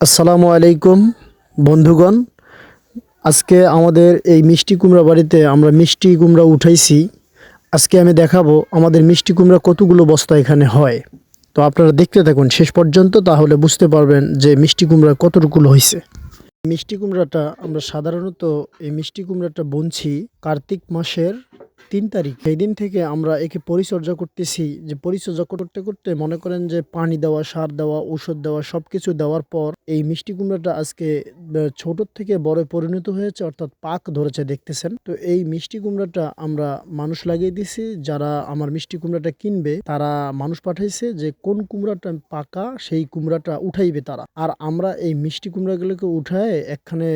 আসসালামু আলাইকুম বন্ধুগণ। আজকে আমাদের এই মিষ্টি কুমড়া বাড়িতে আমরা মিষ্টি কুমড়া উঠাইছি। আজকে আমি দেখাবো আমাদের মিষ্টি কুমড়া কতগুলো বস্তা এখানে হয়। তো আপনারা দেখতে থাকুন শেষ পর্যন্ত, তাহলে বুঝতে পারবেন যে মিষ্টি কুমড়া কতটুকুলো হয়েছে। মিষ্টি কুমড়াটা আমরা সাধারণত এই মিষ্টি কুমড়াটা বুনছি কার্তিক মাসের ৩ তারিখ। সেই দিন থেকে আমরা একে পরিচর্যা করতেছি। যে পরিচর্যা করতে করতে মনে করেন যে পানি দেওয়া, সার দেওয়া, ঔষধ দেওয়া, সবকিছু দেওয়ার পর এই মিষ্টি কুমড়াটা আজকে ছোট থেকে বড় পরিণত হয়েছে, অর্থাৎ পাক ধরেছে দেখতেছেন। তো এই মিষ্টি কুমড়াটা আমরা মানুষ লাগিয়ে দিছি। যারা আমার মিষ্টি কুমড়াটা কিনবে তারা মানুষ পাঠাইছে যে কোন কুমড়াটা পাকা সেই কুমড়াটা উঠাইবে তারা। আর আমরা এই মিষ্টি কুমড়াগুলোকে উঠায় একখানে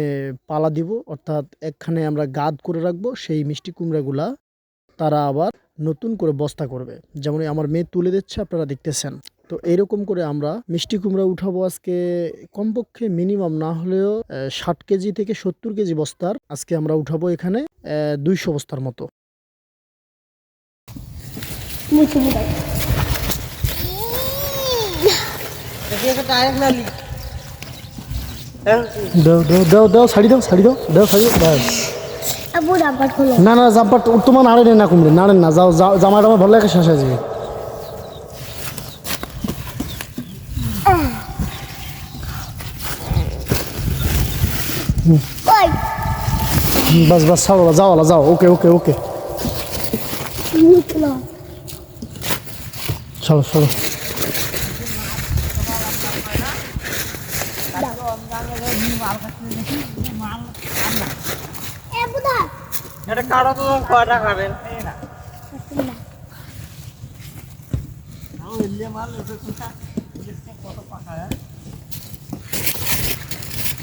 পালা দিব, অর্থাৎ একখানে আমরা গাদ করে রাখবো। সেই মিষ্টি কুমড়াগুলা তারা আবার নতুন করে বস্তা করবে। যেমন আমার মেয়ে তুলে দিচ্ছে, আপনারা দেখতেছেন। তো এরকম করে আমরা মিষ্টি কুমড়া উঠাবো আজকে কমপক্ষে মিনিমাম না হলেও 60 কেজি থেকে 70 কেজি বস্তার আজকে আমরা উঠাবো এখানে 200 বস্তার মতো। দাও দাও শাড়ি দাও, শাড়ি দাও, দাও শাড়ি দাও। না না জাম্পার তোমার নাড়েন না, কুমড়ে নাড়েন না, যাও যাও, জামাটা আমার ভালো লাগে, শেষ হয়ে যাবে। বাস বাস ছাড়ো, যাও যাও, ওকে ওকে ওকে, চলো চলো। এটা কারো তো কয়টা খাবেন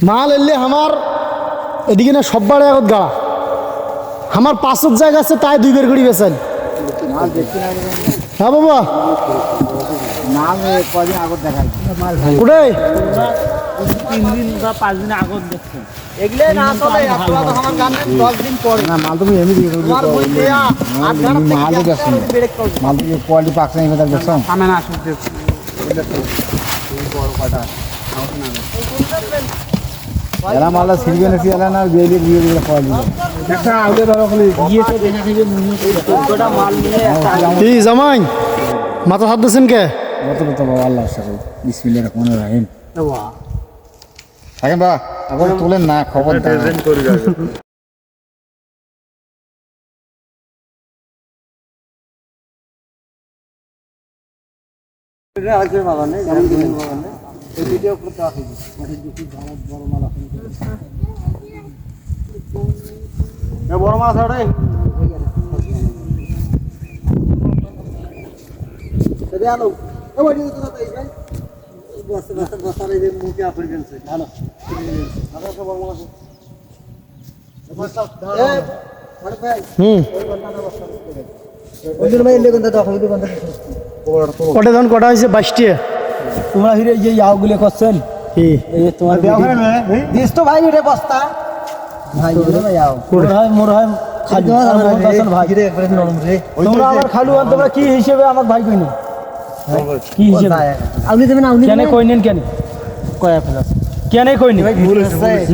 মাল এলে আমার এদিকে না সব বাড়ে আগত গাড়া, আমার 500 জায়গা আছে, তাই 2 বের করি বেছেন। হ্যাঁ বাবা, কদিন আগত দেখাই কোথায় 3 দিন বা 5 দিন আগত দেখছেন। এগুলো না চলে, আপনারা তো আমার গান 10 দিন পরে না মাল তুমি এমনি দিয়ে তোমার বই দেয়া 8 ঘন্টা মাল দেখছেন, ব্রেক করব মাল তুমি কোয়ালিটি পাকছে না দেখছেন। সামনে না শুনতে বড় কয়টা এরা মালটা সিলবে না সিলা না গেলি দিয়ে দিয়ে কোয়ালিটি একটা আগে ধরো খালি গিয়েছে দেখা যাবে কয়টা মাল নিয়ে কি জামাই মাথা হাত দিয়েছেন কে? কত কত বাবা আল্লাহ সাথে বিসমিল্লাহির রহমানির রহিম। বাহ থাকেন বা এখন তোলেন না, খবর প্রেজেন্ট করে যাবে। এটা আছে বাবা নেই জানেন বাবা নেই এই ভিডিও করতে আসি মানে দেখি বড় মাল আছে এ বড় মাছ আছে রে আলো ও ওই দিকে তো তাই ভাই বসে বসে বসারে যে মুখে আপনি গেছে ভালো আবার সব বড় মাছ এ বড় ভাই ওই বন্ধাটা বসা ওই দিন ভাই ইলে কোনটা দাও ওই দিন কোনটা কটা ধান কটা হয়েছে? 22টা। তোমরা হিরে যে ইয়াগুলো করছেন কি এই তোমার দিস তো ভাই রে বস্তা ভাই রে ইয়াও মোর হয় খালি আমার ভাই রে একবারে নরম রে তোমরা আমার খালু আর তোমরা কি হিসেবে আমার ভাই কইনি কি হিসেবে আপনি দেবেন আপনি কেন কইনেন কেন কয়া ফেলাস কেন কইনি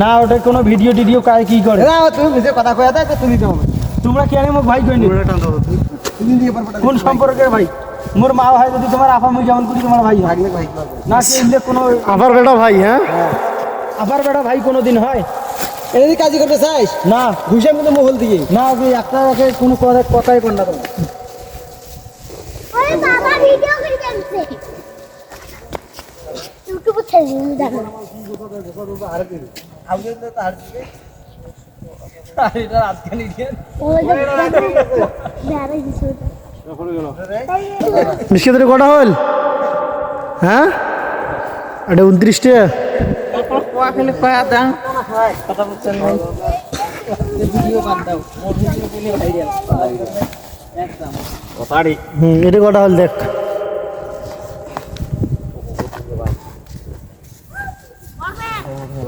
না ওটা কোনো ভিডিও টিডিও কায় কি করে না তুমি বুঝে কথা কয়া দাও তো তুমি দেবো তোমরা কেন মোক ভাই কইনি তুমি দিয়ে পারবে কোন সম্পর্কের ভাই? মোর মা ভাই যদি তোমার আপা মুই যেমন করি তোমার ভাই ভাগলে ভাই না কি ইলে কোনো আবার বেটা ভাই? হ্যাঁ আবার বেটা ভাই কোনোদিন হয়? এই যে কাজই করতে চাইস না ঘুষে মধ্যে মহল দিয়ে না যে একটা রাখে কোনো কথাই কর না তোমার ওরে বাবা ভিডিও করে দিচ্ছে ইউটিউব ছেড়ে দিন দেখো আগে তো তার দিকে এটা আজকালি দিয়ে ওই যে বেড়ে দিছে মিষ্টি ধরে কটা হল? হ্যাঁ এটা 29টা। কোয়া খেলে কয়া দাও কথা বলছেন ভাই ভিডিও বাদ দাও মোর ভিডিও পেলে ভাইরাল একদম কথাড়ি এটা কটা হল দেখ।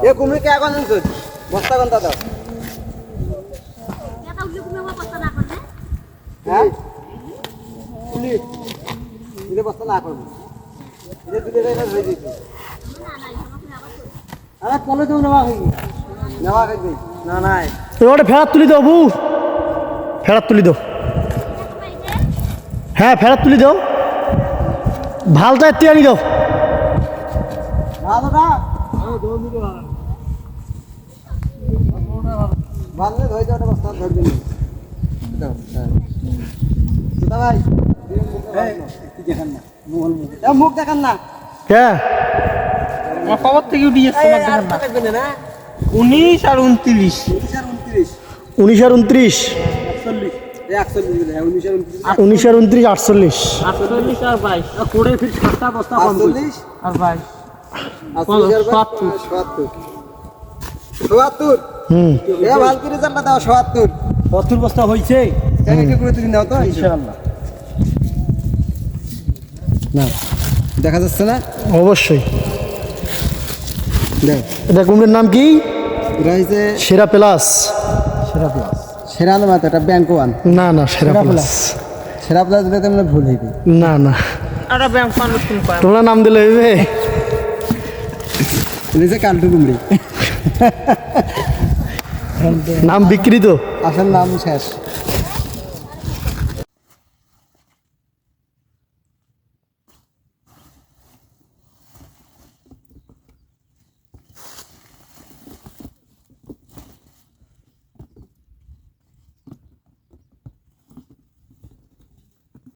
এ কুমড়ি কে এখন আনছ বস্তা কোনটা দাও এটা উঠলে তুমি আমার কথা না করবে হ্যাঁ কুলি এটা বস্তা না করব এটা দিলে এটা হয়ে যেত না না আমাকে আবার আরে পলে তো নেওয়া হয়নি না নাই এবারে ফেরাত তুলি দাও বউ, ফেরাত তুলি দাও। হ্যাঁ ফেরাত তুলি দাও, ভালটা তিয়ানি দাও। ভালো না ভালো ধরে যাওয়াটা বস্তা ধরবে না দাদা ভাই দেখান না মুখ দেখান না কে আমার খবর থেকে উঠে যাচ্ছে না 19 আর 29 19 আর 29, 19 আর 29 48, 48 আর 22 কোড়ে ফিট সাতটা বস্তা কম আর 22 ৭৭ হুম ভাল করে জানলা দাও ৭৭ বস্তা হয়েছে একটু করে তুমি দাও তো ইনশাআল্লাহ না দেখা যাচ্ছে না অবশ্যই। দেখ এটা কুমড়ের নাম কি? এটা হচ্ছে সেরা প্লাস। সেরা আলো মাত্র এটা ব্যাংক ওয়ান না না সেরা প্লাস, সেরা প্লাস দিলে তো ভুল হইবে না না আরে ব্যাংক মানুষ কোন পায় তোমরা নাম দিলে হইবে। নিজে কালটু কুমড়ি নাম বিকৃত। আসল নাম শেষ